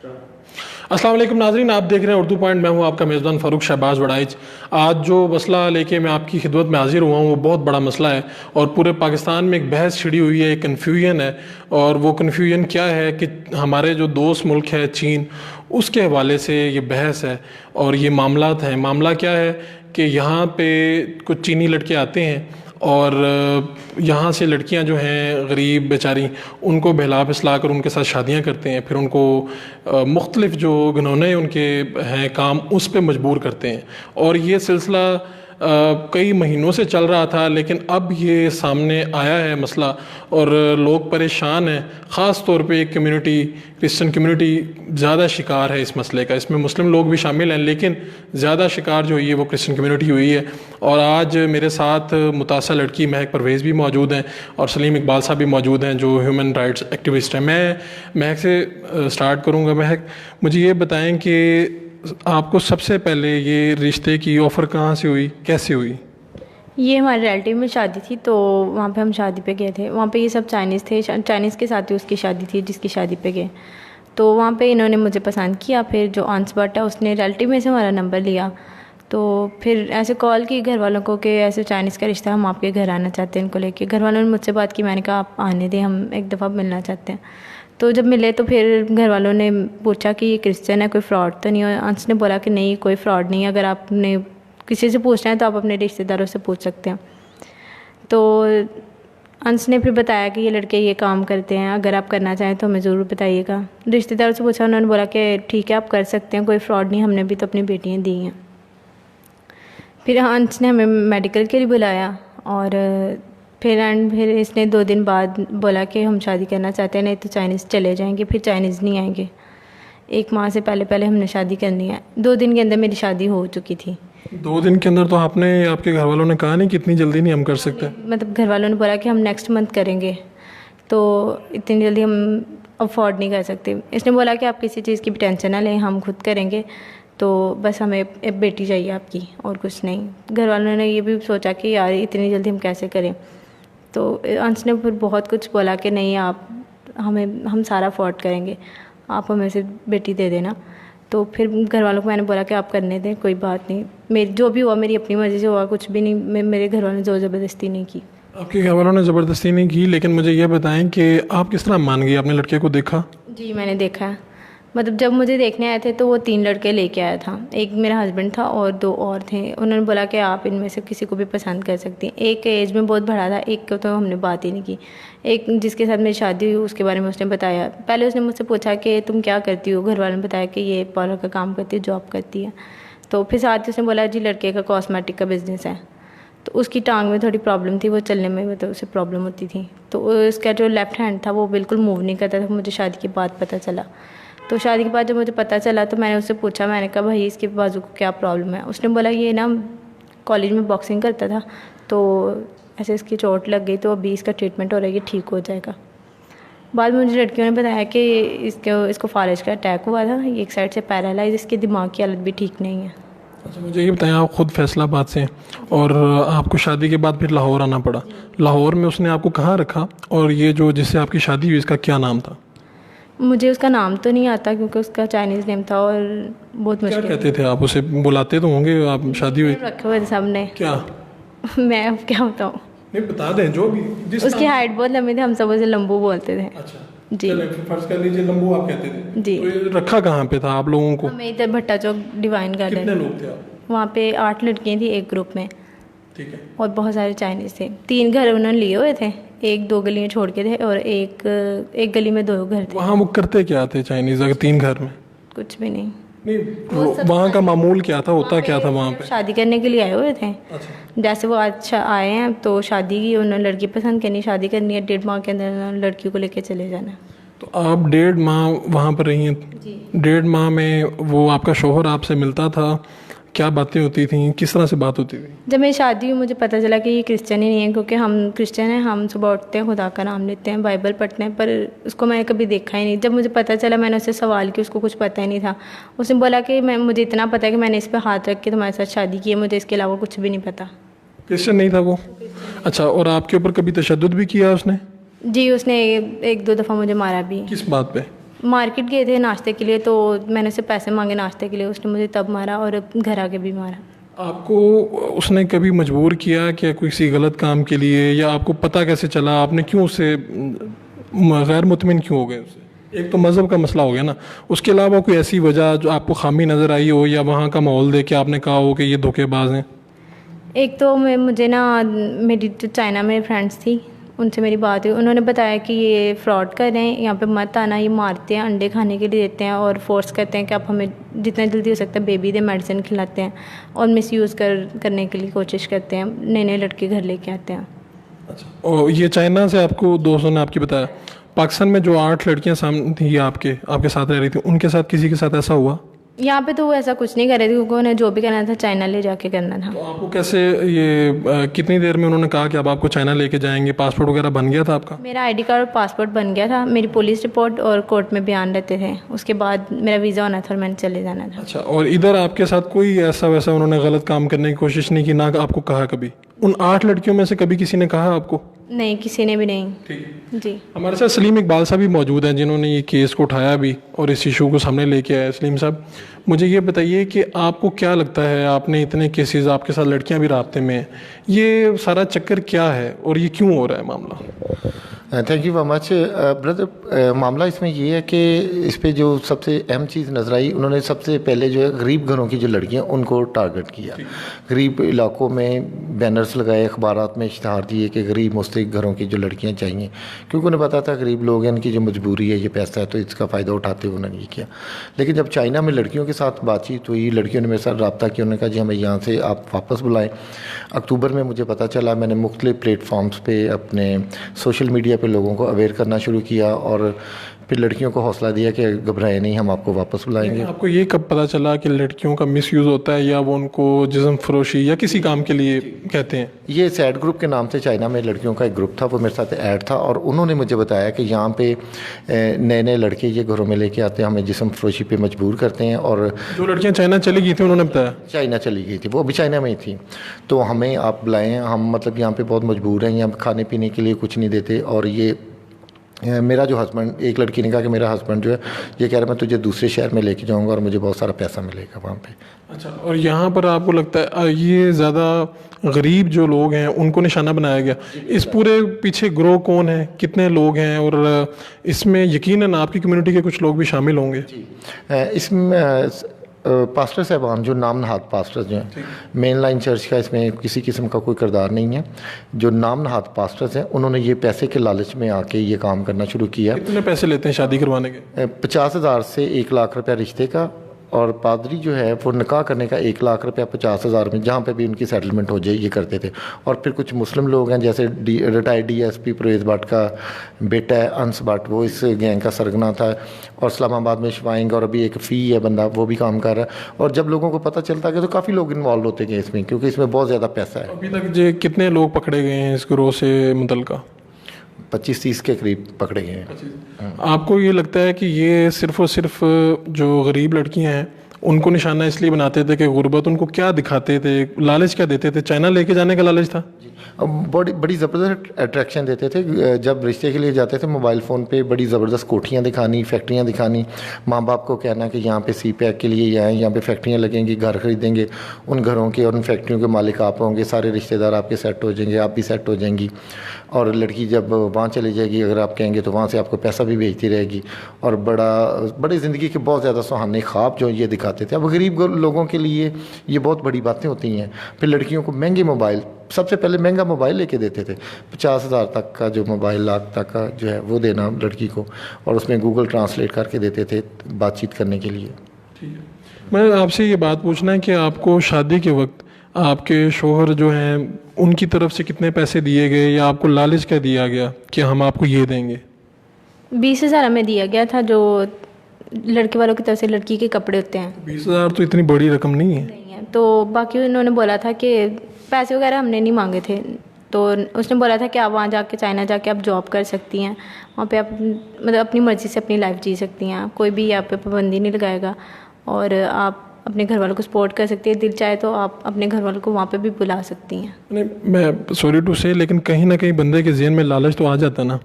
अस्सलाम वालेकुम नाज़रीन, आप देख रहे हैं उर्दू पॉइंट। मैं हूं आपका मेज़बान फ़ारूक शहबाज वड़ाइच। आज जो मसला लेके मैं आपकी खिदमत में हाजिर हुआ हूं वो बहुत बड़ा मसला है और पूरे पाकिस्तान में एक बहस छिड़ी हुई है, एक कन्फ्यूजन है। और वो कन्फ्यूजन क्या है कि हमारे जो दोस्त मुल्क है चीन, उसके हवाले से ये बहस है और ये मामलात हैं। मामला क्या है कि यहाँ पे कुछ चीनी लड़के आते हैं और यहाँ से लड़कियाँ जो हैं गरीब बेचारी, उनको बहला फुसला कर उनके साथ शादियाँ करते हैं, फिर उनको मुख्तलिफ़ जो घिनौने उनके हैं काम उस पर मजबूर करते हैं। और ये सिलसिला कई महीनों से चल रहा था, लेकिन अब ये सामने आया है मसला और लोग परेशान हैं। ख़ास तौर पे एक कम्युनिटी, क्रिश्चियन कम्युनिटी ज़्यादा शिकार है इस मसले का। इसमें मुस्लिम लोग भी शामिल हैं, लेकिन ज़्यादा शिकार जो हुई है वो क्रिश्चियन कम्युनिटी हुई है। और आज मेरे साथ मुतासा लड़की महक परवेज़ भी मौजूद हैं और सलीम इकबाल साहब भी मौजूद हैं जो ह्यूमन राइट्स एक्टिविस्ट हैं। मैं महक से स्टार्ट करूँगा। महक, मुझे ये बताएं कि आपको सबसे पहले ये रिश्ते की ऑफ़र कहाँ से हुई, कैसे हुई? ये हमारे रिलेटिव में शादी थी, तो वहाँ पे हम शादी पे गए थे। वहाँ पे ये सब चाइनीज़ थे, चाइनीज़ के साथ ही उसकी शादी थी जिसकी शादी पे गए। तो वहाँ पे इन्होंने मुझे पसंद किया। फिर जो आंस बट है उसने रिलेटिव में से हमारा नंबर लिया। तो फिर ऐसे कॉल की घर वालों को कि ऐसे चाइनीज़ का रिश्ता, हम आपके घर आना चाहते हैं इनको लेके। घर वालों ने मुझसे बात की, मैंने कहा आप आने दें, हम एक दफ़ा मिलना चाहते हैं। तो जब मिले तो फिर घर वालों ने पूछा कि ये क्रिश्चियन है, कोई फ्रॉड तो नहीं है। अंश ने बोला कि नहीं, कोई फ्रॉड नहीं है, अगर आपने किसी से पूछना है तो आप अपने रिश्तेदारों से पूछ सकते हैं। तो अंश ने फिर बताया कि ये लड़के ये काम करते हैं, अगर आप करना चाहें तो हमें ज़रूर बताइएगा। रिश्तेदारों से पूछा, उन्होंने बोला कि ठीक है आप कर सकते हैं, कोई फ्रॉड नहीं, हमने भी तो अपनी बेटियाँ दी हैं। फिर अंश ने हमें मेडिकल के लिए बुलाया और फिर इसने 2 दिन बाद बोला कि हम शादी करना चाहते हैं, नहीं तो चाइनीज़ चले जाएंगे। फिर चाइनीज़ नहीं आएंगे। 1 माह से पहले हमने शादी करनी है। 2 दिन के अंदर मेरी शादी हो चुकी थी। 2 दिन के अंदर? तो आपने, आपके घर वालों ने कहा नहीं कि इतनी जल्दी नहीं हम कर सकते? मतलब घर वालों ने बोला कि हम नेक्स्ट मंथ करेंगे, तो इतनी जल्दी हम अफोर्ड नहीं कर सकते। इसने बोला कि आप किसी चीज़ की भी टेंशन ना लें, हम खुद करेंगे, तो बस हमें एक बेटी चाहिए आपकी और कुछ नहीं। घर वालों ने ये भी सोचा कि यार इतनी जल्दी हम कैसे करें। तो अंश ने फिर बहुत कुछ बोला कि नहीं, आप हम सारा अफोर्ड करेंगे, आप हमें से बेटी दे देना। तो फिर घर वालों को मैंने बोला कि आप करने दें, कोई बात नहीं, मेरी जो भी हुआ मेरी अपनी मर्ज़ी से हुआ, कुछ भी नहीं, मेरे घर वालों ने ज़ोर ज़बरदस्ती नहीं की। आपके घर वालों ने ज़बरदस्ती नहीं की, लेकिन मुझे ये बताएं कि आप किस तरह मान गई? आपने लड़के को देखा? जी मैंने देखा है। मतलब जब मुझे देखने आए थे तो वो 3 लड़के लेके आया था। एक मेरा हस्बैंड था और 2 और थे। उन्होंने बोला कि आप इनमें से किसी को भी पसंद कर सकती हैं। एक एज में बहुत बड़ा था, एक को तो हमने बात ही नहीं की। एक जिसके साथ मेरी शादी हुई उसके बारे में उसने बताया। पहले उसने मुझसे पूछा कि तुम क्या करती हो? घर वालों ने बताया कि ये पार्लर का काम करती है, जॉब करती है। तो फिर साथ ही उसने बोला जी लड़के का कॉस्मेटिक का बिज़नेस है। तो उसकी टांग में थोड़ी प्रॉब्लम थी, वो चलने में मतलब उसे प्रॉब्लम होती थी। तो उसका जो लेफ़्ट हैंड था वो बिल्कुल मूव नहीं करता था। मुझे शादी के बाद पता चला। तो शादी के बाद जब मुझे पता चला तो मैंने उससे पूछा, मैंने कहा भाई इसके बाजू को क्या प्रॉब्लम है? उसने बोला ये ना कॉलेज में बॉक्सिंग करता था, तो ऐसे इसकी चोट लग गई, तो अभी इसका ट्रीटमेंट हो रहा है, ये ठीक हो जाएगा। बाद में मुझे लड़कियों ने बताया कि इसको फालिज का अटैक हुआ था, ये एक साइड से पैरालाइज, इसकी दिमाग की हालत भी ठीक नहीं है। अच्छा, मुझे ये बताएं, आप ख़ुद फैसलाबाद से हैं और आपको शादी के बाद फिर लाहौर आना पड़ा। लाहौर में उसने आपको कहाँ रखा और ये जो जिससे आपकी शादी हुई इसका क्या नाम था? मुझे उसका नाम तो नहीं आता क्योंकि उसका चाइनीज़ नेम था और बहुत मुश्किल। क्या कहते थे आप उसे? बुलाते तो होंगे, आप शादी हुई रखे हुए थे सबने। क्या? मैं अब क्या बताऊँ? नहीं, बता दें जो भी। उसकी हाइट बहुत लंबी थी, हम सब उसे लंबू बोलते थे। अच्छा जी फिर फर्ज कर लीजिए लंबू आप कहते थे। जी। तो ये रखा कहाँ पे था आप लोगों को? हमें इधर भट्टा चौक डिवाइन कितने गार्डन, लोग थे आप? वहाँ पे 8 लड़कियाँ थी एक ग्रुप में ठीक है। और बहुत सारे चाइनीज़ थे। 3 घर उन्होंने लिए हुए थे, एक 2 गलियाँ छोड़ के थे और एक गली में 2 घर थे। वहाँ वो करते क्या थे चाइनीज़ अगर 3 घर में? कुछ भी नहीं। नहीं, वहाँ का मामूल क्या था, होता क्या था वहाँ पे? शादी करने के लिए आए हुए थे। अच्छा। जैसे वो आज आए हैं तो शादी की, उन्होंने लड़की पसंद करनी, शादी करनी है, 1.5 माह के अंदर उन्होंने लड़की को लेके चले जाना। तो आप 1.5 माह वहाँ पर रही हैं? जी। 1.5 माह में वो आपका शोहर आपसे मिलता था, क्या बातें होती थी, किस तरह से बात होती थी? जब मेरी शादी हुई मुझे पता चला कि ये क्रिश्चियन ही नहीं है, क्योंकि हम क्रिश्चियन हैं, हम सुबह उठते हैं, खुदा का नाम लेते हैं, बाइबल पढ़ते हैं, पर उसको मैंने कभी देखा ही नहीं। जब मुझे पता चला मैंने उससे सवाल किया, उसको कुछ पता ही नहीं था। उसने बोला कि मुझे इतना पता है कि मैंने इस पर हाथ रख के तुम्हारे साथ शादी की है, मुझे इसके अलावा कुछ भी नहीं पता। क्रिश्चियन नहीं था वो? अच्छा, और आपके ऊपर कभी तशद्दुद भी किया उसने? जी, उसने 1-2 दफ़ा मुझे मारा भी। किस बात पे? मार्केट गए थे नाश्ते के लिए, तो मैंने उससे पैसे मांगे नाश्ते के लिए, उसने मुझे तब मारा और घर आके भी मारा। आपको उसने कभी मजबूर किया कि किसी गलत काम के लिए, या आपको पता कैसे चला, आपने क्यों उससे गैर मुतमिन क्यों हो गए उससे? एक तो मज़हब का मसला हो गया ना, उसके अलावा कोई ऐसी वजह जो आपको खामी नज़र आई हो, या वहाँ का माहौल देख के आपने कहा हो कि ये धोखेबाज हैं? एक तो मुझे ना, मेरी जो चाइना में फ्रेंड्स थी उनसे मेरी बात हुई, उन्होंने बताया कि ये फ्रॉड कर रहे हैं, यहाँ पे मत आना, ये मारते हैं, अंडे खाने के लिए देते हैं और फोर्स करते हैं कि आप हमें जितना जल्दी हो सकता है बेबी दे, मेडिसिन खिलाते हैं और मिसयूज़ करने के लिए कोशिश करते हैं, नए नए लड़के घर लेके आते हैं। अच्छा, और ये चाइना से आपको दोस्तों ने आपकी बताया? पाकिस्तान में जो 8 लड़कियां सामने थी आपके साथ रह रही थी, उनके साथ किसी के साथ ऐसा हुआ? यहाँ पे तो वो ऐसा कुछ नहीं कर रहे थे, क्योंकि उन्हें जो भी करना था चाइना ले जाके करना था। तो आपको कैसे कितनी देर में उन्होंने कहा कि अब आपको चाइना लेके जाएंगे? पासपोर्ट वगैरह बन गया था आपका? मेरा आईडी कार्ड और पासपोर्ट बन गया था, मेरी पुलिस रिपोर्ट और कोर्ट में बयान रहते थे, उसके बाद मेरा वीज़ा होना था और मैंने चले जाना था। अच्छा, और इधर आपके साथ कोई ऐसा वैसा उन्होंने गलत काम करने की कोशिश नहीं की, ना आपको कहा कभी? उन 8 लड़कियों में से कभी किसी ने कहा आपको? नहीं, किसी ने भी नहीं। ठीक। जी। हमारे साथ सलीम इकबाल साहब भी मौजूद हैं, जिन्होंने ये केस को उठाया भी और इस इशू को सामने लेके आया। सलीम साहब, मुझे ये बताइए कि आपको क्या लगता है, आपने इतने केसेस, आपके साथ लड़कियां भी राब्ते में हैं, ये सारा चक्कर क्या है और ये क्यों हो रहा है मामला? Thank you very much brother. मामला इसमें ये है कि इस पे जो सबसे अहम चीज़ नज़र आई, उन्होंने सबसे पहले जो है गरीब घरों की जो लड़कियां उनको टारगेट किया। गरीब इलाकों में बैनर्स लगाए, अखबारात में इश्तहार दिए कि गरीब मुस्तहिक घरों की जो लड़कियां चाहिए, क्योंकि उन्हें पता था गरीब लोग हैं, इनकी जो मजबूरी है, ये पैसा है, तो इसका फ़ायदा उठाते हुए उन्होंने ये किया। लेकिन जब चाइना में लड़कियों के साथ बातचीत हुई, लड़कियों ने मेरे साथ रब्ता किया, उन्होंने कहा जी हमें यहाँ से आप वापस बुलाएँ। अक्टूबर में मुझे पता चला, मैंने मुख्तलिफ प्लेटफॉर्म्स पर अपने सोशल मीडिया पे लोगों को अवेयर करना शुरू किया और फिर लड़कियों को हौसला दिया कि घबराए नहीं, हम आपको वापस बुलाएंगे। आपको ये कब पता चला कि लड़कियों का मिसयूज़ होता है, या वो उनको जिस्म फरोशी या किसी काम के लिए कहते हैं? ये सैड ग्रुप के नाम से चाइना में लड़कियों का एक ग्रुप था, वो मेरे साथ ऐड था और उन्होंने मुझे बताया कि यहाँ पे नए नए लड़के ये घरों में लेके आते हैं, हमें जिस्म फरोशी पे मजबूर करते हैं। और जो लड़कियाँ चाइना चली गई थी उन्होंने बताया? चाइना चली गई थी, वो अभी चाइना में ही थी, तो हमें आप बुलाएं, हम मतलब यहाँ पे बहुत मजबूर हैं, यहाँ खाने पीने के लिए कुछ नहीं देते। और ये मेरा जो हस्बैंड, एक लड़की ने कहा कि मेरा हस्बैंड जो है ये कह रहा है मैं तुझे दूसरे शहर में लेके जाऊंगा और मुझे बहुत सारा पैसा मिलेगा वहाँ पे। अच्छा, और यहाँ पर आपको लगता है ये ज़्यादा गरीब जो लोग हैं उनको निशाना बनाया गया? इस पूरे पीछे ग्रोह कौन है, कितने लोग हैं, और इसमें यकीनन आपकी कम्युनिटी के कुछ लोग भी शामिल होंगे? इसमें पास्टर साहबान जो नाम नहाद पास्टर्स जो हैं, मेन लाइन चर्च का इसमें किसी किस्म का कोई किरदार नहीं है। जो नाम नहाद पास्टर्स हैं उन्होंने ये पैसे के लालच में आके ये काम करना शुरू किया। कितने पैसे लेते हैं शादी करवाने के? 50,000 से 1 लाख रुपया रिश्ते का, और पादरी जो है वो निकाह करने का 1 लाख रुपया 50,000 में, जहाँ पे भी उनकी सेटलमेंट हो जाए, ये करते थे। और फिर कुछ मुस्लिम लोग हैं, जैसे रिटायर्ड DSP परवेज़ भट्ट का बेटा है अंस भट्ट, वो इस गैंग का सरगना था। और इस्लामाबाद में शिवाइंग, और अभी एक फ़ी है बंदा, वो भी काम कर रहा है। और जब लोगों को पता चलता है तो काफ़ी लोग इन्वॉल्व होते गए इसमें, क्योंकि इसमें बहुत ज़्यादा पैसा है। अभी तक जो कितने लोग पकड़े गए हैं इस गिरोह से मुतल्लिका? 25-30 के करीब पकड़े गए हैं। आपको ये लगता है कि ये सिर्फ और सिर्फ जो गरीब लड़कियां हैं उनको निशाना इसलिए बनाते थे कि गुर्बत, उनको क्या दिखाते थे, लालच क्या देते थे? चाइना लेके जाने का लालच था? बड़ी ज़बरदस्त अट्रैक्शन देते थे। जब रिश्ते के लिए जाते थे, मोबाइल फ़ोन पे बड़ी ज़बरदस्त कोठियाँ दिखानी, फैक्ट्रियाँ दिखानी, माँ बाप को कहना कि यहाँ पे CPAC के लिए आएँ, यहाँ पे फैक्ट्रियाँ लगेंगी, घर खरीदेंगे, उन घरों के और उन फैक्ट्रियों के मालिक आप होंगे, सारे रिश्तेदार आपके सेट हो जाएंगे, आप भी सेट हो जाएंगी। और लड़की जब वहाँ चली जाएगी, अगर आप कहेंगे तो वहाँ से आपको पैसा भी भेजती रहेगी। और बड़ी ज़िंदगी के बहुत ज़्यादा सुहाने ख्वाब जो ये दिखाते थे। अब गरीब लोगों के लिए ये बहुत बड़ी बातें होती हैं। फिर लड़कियों को महंगे मोबाइल, सबसे पहले महंगा मोबाइल लेके देते थे, 50,000 तक का जो मोबाइल, लाख तक का जो है वो देना लड़की को, और उसमें गूगल ट्रांसलेट करके देते थे बातचीत करने के लिए। ठीक है, मैं आपसे ये बात पूछना है कि आपको शादी के वक्त आपके शोहर जो हैं उनकी तरफ से कितने पैसे दिए गए, या आपको लालच क्या दिया गया कि हम आपको ये देंगे? 20,000 हमें दिया गया था, जो लड़के वालों की तरफ से लड़की के कपड़े होते हैं। 20,000 तो इतनी बड़ी रकम नहीं है। नहीं है, तो बाकी उन्होंने बोला था कि पैसे वगैरह हमने नहीं मांगे थे, तो उसने बोला था कि आप वहाँ जाके, चाइना जाके आप जॉब कर सकती हैं, वहाँ पे आप मतलब अपनी मर्ज़ी से अपनी लाइफ जी सकती हैं, कोई भी आप पे पाबंदी नहीं लगाएगा, और आप अपने घर वालों को सपोर्ट कर सकती हैं। दिल चाहे तो आप अपने घर वालों को वहाँ पे भी बुला सकती हैं। नहीं, मैं सॉरी टू से, लेकिन कहीं ना कहीं बंदे के जहन में लालच तो आ जाता ना,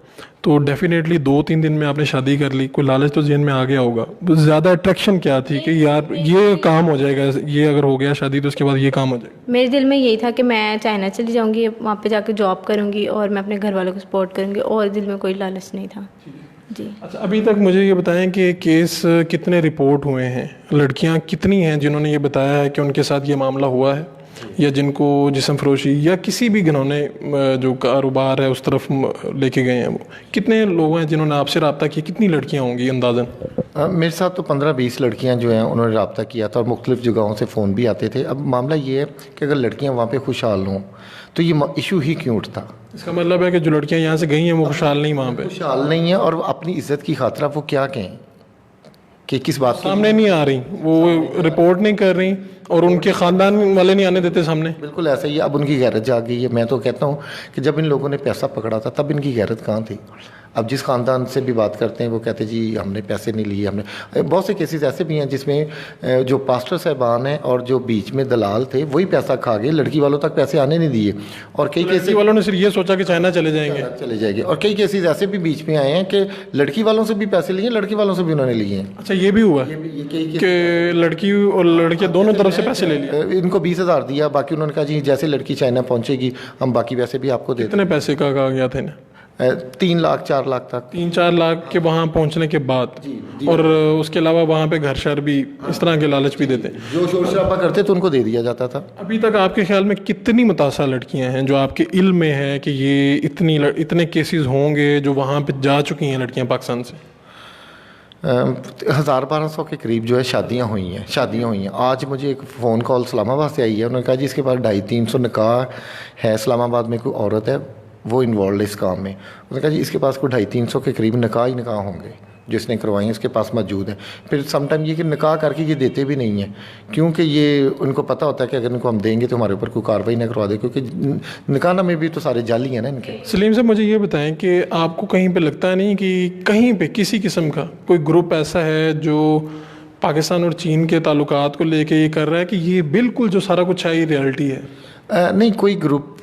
तो डेफिनेटली 2-3 दिन में आपने शादी कर ली, कोई लालच तो जहन में आ गया होगा। ज़्यादा अट्रैक्शन क्या थी कि यार ये काम हो जाएगा, ये अगर हो गया शादी तो उसके बाद ये काम हो जाएगा? मेरे दिल में यही था कि मैं चाइना चली जाऊँगी, वहाँ पे जाके जॉब करूँगी और मैं अपने घर वालों को सपोर्ट करूँगी, और दिल में कोई लालच नहीं था जी। अच्छा, अभी तक मुझे ये बताएं कि केस कितने रिपोर्ट हुए हैं, लड़कियां कितनी हैं जिन्होंने ये बताया है कि उनके साथ ये मामला हुआ है, या जिनको जिस्म फरोशी या किसी भी घिनौने जो कारोबार है उस तरफ लेके गए हैं, वो कितने लोग हैं जिन्होंने आपसे रब्ता किया? कितनी लड़कियां होंगी अंदाज़न? मेरे साथ तो 15-20 लड़कियां जो हैं उन्होंने रब्ता किया था, और मुख्तलिफ़ जगहों से फ़ोन भी आते थे। अब मामला ये है कि अगर लड़कियां वहाँ पे खुशहाल हों तो ये इशू ही क्यों उठता? इसका मतलब है कि जो लड़कियां यहाँ से गई हैं वो खुशहाल नहीं, वहाँ पे खुशहाल नहीं है, और अपनी इज्जत की खातिर वो क्या कहें कि किस बात की? सामने नहीं आ रही, वो रिपोर्ट नहीं कर रही, और उनके ख़ानदान वाले नहीं आने देते सामने। बिल्कुल ऐसा ही है। अब उनकी गैरत जाग गई है। मैं तो कहता हूँ कि जब इन लोगों ने पैसा पकड़ा था तब इनकी गैरत कहाँ थी? अब जिस ख़ानदान से भी बात करते हैं वो कहते जी हमने पैसे नहीं लिए, हमने। बहुत से केसेस ऐसे भी हैं जिसमें जो पास्टर साहबान हैं और जो बीच में दलाल थे वही पैसा खा गए, लड़की वालों तक पैसे आने नहीं दिए, और कई केसेस वालों ने सिर्फ ये सोचा कि चाइना चले जाएंगे। चले जाएंगे, और कई केसेस ऐसे भी बीच में आए हैं कि लड़की वालों से भी पैसे लिए, लड़के वालों से भी उन्होंने लिए हैं। अच्छा, ये भी हुआ कि लड़की और लड़के दोनों तरफ से पैसे ले लिए? इनको 20,000 दिया, बाकी उन्होंने कहा जी जैसे लड़की चाइना पहुंचेगी हम बाकी पैसे भी आपको दे दें। कितने पैसे का कहा गया था इन्हें? 3 लाख 4 लाख तक। 3-4 लाख के वहाँ पहुँचने के बाद, और उसके अलावा वहाँ पे घर शहर भी इस तरह के लालच भी देते हैं। जो शोर शराबा करते तो उनको दे दिया जाता था। अभी तक आपके ख्याल में कितनी मुतासा लड़कियां हैं जो आपके इल्म में है कि ये इतने केसेस होंगे जो वहाँ पे जा चुकी हैं लड़कियां पाकिस्तान से? 1000-1200 के करीब जो है शादियाँ हुई हैं। आज मुझे एक फ़ोन कॉल इस्लामाबाद से आई है, उन्होंने कहा जी इसके पास 250-300 निकाह है। इस्लामाबाद में कोई औरत है वो इन्वॉल्व है इस काम में। उन्होंने कहा जी इसके पास कोई 250-300 के करीब निकाह होंगे जिसने करवाई हैं, उसके पास मौजूद है। फिर समटाइम ये कि निकाह करके ये देते भी नहीं हैं, क्योंकि ये उनको पता होता है कि अगर इनको हम देंगे तो हमारे ऊपर कोई कार्रवाई ना करवा दे, क्योंकि निकाह में भी तो सारे जाली हैं ना इनके। सलीम साहब, मुझे ये बताएं कि आपको कहीं पे लगता नहीं कि कहीं पे किसी किस्म का कोई ग्रुप ऐसा है जो पाकिस्तान और चीन के ताल्लुकात को लेके ये कर रहा है कि ये बिल्कुल जो सारा कुछ है ये रियलिटी है? नहीं, कोई ग्रुप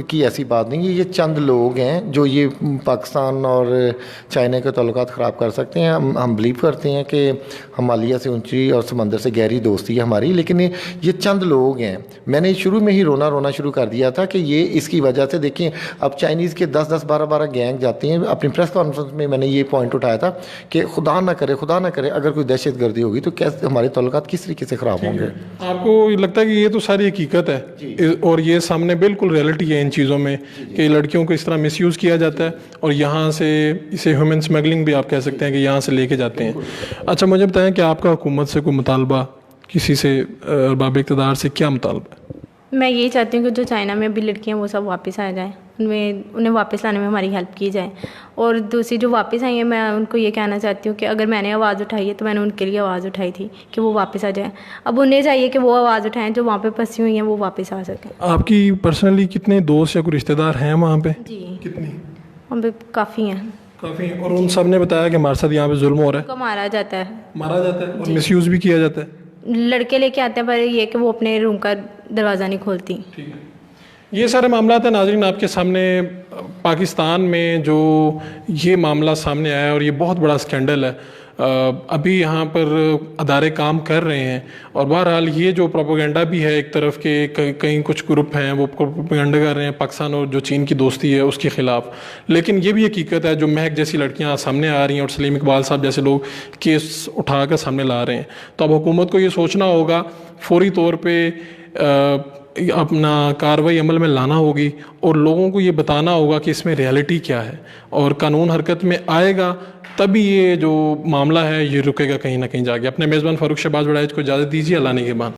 की ऐसी बात नहीं है। ये चंद लोग हैं जो ये पाकिस्तान और चाइना के ताल्लुकात ख़राब कर सकते हैं। हम बिलीव करते हैं कि हिमालय से ऊंची और समंदर से गहरी दोस्ती है हमारी, लेकिन ये चंद लोग हैं। मैंने शुरू में ही रोना शुरू कर दिया था कि ये इसकी वजह से देखें अब चाइनीज़ के 10-10, 12-12 गैंग जाते हैं। अपनी प्रेस कॉन्फ्रेंस में मैंने ये पॉइंट उठाया था कि खुदा ना करे अगर कोई दहशत गर्दी होगी तो कैसे हमारे ताल्लुकात किस तरीके से ख़राब होंगे। आपको लगता है कि ये तो सारी हकीकत है और ये सामने बिल्कुल रियलिटी है इन चीज़ों में कि लड़कियों को इस तरह मिसयूज़ किया जाता है, और यहाँ से इसे ह्यूमन स्मगलिंग भी आप कह सकते हैं कि यहाँ से लेके जाते हैं। अच्छा, मुझे बताएं कि आपका हुकूमत से कोई मुतालबा, किसी से अरबाब इक़्तिदार से क्या मुतालबा है? मैं यही चाहती हूँ कि जो चाइना में अभी लड़कियाँ वो सब वापस आ जाएँ, उन्हें वापस लाने में हमारी हेल्प की जाए। और दूसरी जो वापस आई है, मैं उनको ये कहना चाहती हूँ कि अगर मैंने आवाज़ उठाई है तो मैंने उनके लिए आवाज़ उठाई थी कि वो वापस आ जाए। अब उन्हें चाहिए कि वो आवाज़ उठाएं, जो वहाँ पे फंसी हुई हैं वो वापस आ सकें। आपकी पर्सनली कितने दोस्त या कोई रिश्तेदार हैं वहाँ पे? जी, कितनी? वहाँ पे काफ़ी हैं। काफ़ी। और उन सब ने बताया कि हमारे साथ यहाँ पे जुल्म हो रहा है, मारा जाता है और मिसयूज़ भी किया जाता है। लड़के लेके आते हैं, पर ये कि वो अपने रूम का दरवाज़ा नहीं खोलती। ठीक है, ये सारे मामला हैं नाज़रीन आपके सामने। पाकिस्तान में जो ये मामला सामने आया और ये बहुत बड़ा स्कैंडल है, अभी यहाँ पर अदारे काम कर रहे हैं, और बहरहाल ये जो प्रोपेगेंडा भी है एक तरफ के कई कुछ ग्रुप हैं वो प्रोपेगेंडा कर रहे हैं पाकिस्तान और जो चीन की दोस्ती है उसके ख़िलाफ़। लेकिन ये भी हकीकत है जो महक जैसी लड़कियाँ सामने आ रही हैं और सलीम इकबाल साहब जैसे लोग केस उठा कर सामने ला रहे हैं। तो अब हुकूमत को ये सोचना होगा, फौरी तौर पर अपना कार्रवाई अमल में लाना होगी और लोगों को ये बताना होगा कि इसमें रियलिटी क्या है, और कानून हरकत में आएगा तभी ये जो मामला है ये रुकेगा कहीं ना कहीं जाके। अपने मेज़बान फ़ारूक शहबाज वड़ाइच को इजाज़त दीजिए। अल्लाह ने के बाद।